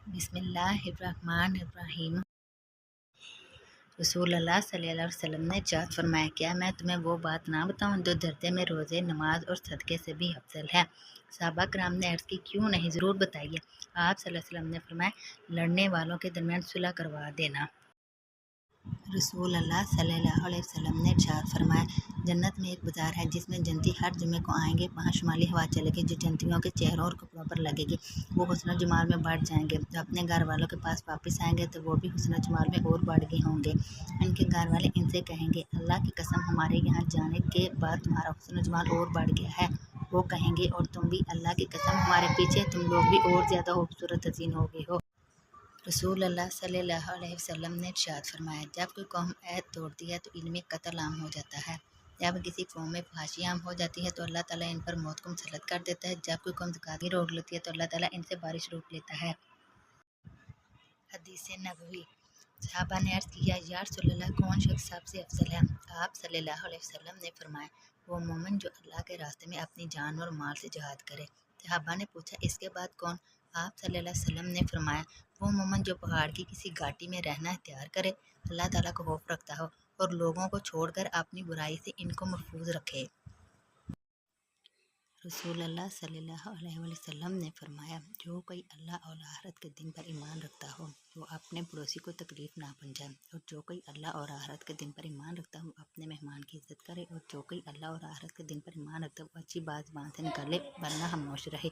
बिस्मिल्लाहिर्रहमानिर्रहीम। रसूल अल्लाह सल्लल्लाहु अलैहि वसल्लम ने इरशाद फरमाया, क्या मैं तुम्हें वो बात ना बताऊं जो धरते में रोज़े, नमाज और सदक़े से भी अफजल है। सहाबा कराम ने अर्ज़ की, क्यों नहीं, ज़रूर बताइए। आप सल्लल्लाहु अलैहि वसल्लम ने फरमाया, लड़ने वालों के दरमियान सुलह करवा देना। रसूल अल्लाह सल्लल्लाहु अलैहि वसल्लम ने इरशाद फरमाया, जन्नत में एक बाज़ार है जिसमें जन्नती हर जुमे को आएंगे। वहाँ शुमाली हवा चलेगी जो जन्नतियों के चेहरों और कपड़ों पर लगेगी। वो हुस्न जमाल में बढ़ जाएंगे। जो अपने घर वालों के पास वापस आएंगे तो वो भी हुस्न जमाल में और बढ़ गए होंगे। इनके घर वाले इनसे कहेंगे, अल्लाह की कसम, हमारे यहाँ जाने के बाद तुम्हारा हुस्न जमाल और बढ़ गया है। वो कहेंगे, और तुम भी, अल्लाह की कसम, हमारे पीछे तुम लोग भी और ज़्यादा खूबसूरत हसीन हो गए हो। रसूल अल्लाह सल्लल्लाहु अलैहि वसल्लम ने इरशाद फरमाया, जब कोई कौम ऐहद तोड़ती है तो इल्मी कत्ल आम हो जाता है। जब किसी कौम में फांसी आम हो जाती है तो अल्लाह ताला इन पर मौत को मुसल्लत कर देता है। जब कोई कौम ज़कात की रोक लेती है तो अल्लाह ताला इनसे बारिश रोक लेता है। हदीस नबवी। सहाबा ने अर्ज़ किया, या रसूलल्लाह, कौन शख्स सबसे अफजल है। आप सल्लल्लाहु अलैहि वसल्लम ने फरमाया, वो मोमिन जो अल्लाह के रास्ते में अपनी जान और माल से जिहाद करे। सहाबा ने पूछा, इसके बाद कौन। आप सल्लल्लाहु अलैहि वसल्लम ने फरमाया, वो मोमिन जो पहाड़ की किसी घाटी में रहना इख्तियार करे, अल्लाह ताला को खौफ रखता हो और लोगों को छोड़कर अपनी बुराई से इनको महफूज रखे। रसूल अल्लाह सल्लल्लाहु अलैहि वसल्लम ने फरमाया, जो कोई अल्लाह और आखिरत के दिन पर ईमान रखता हो वो अपने पड़ोसी को तकलीफ़ ना पहुंचाए, और जो कोई अल्लाह और आखिरत के दिन पर ईमान रखता हो अपने मेहमान की इज्जत करे, और जो कोई अल्लाह और आखिरत के दिन पर ईमान रखता हो अच्छी बात ज़बान से निकाले वरना खामोश रहे।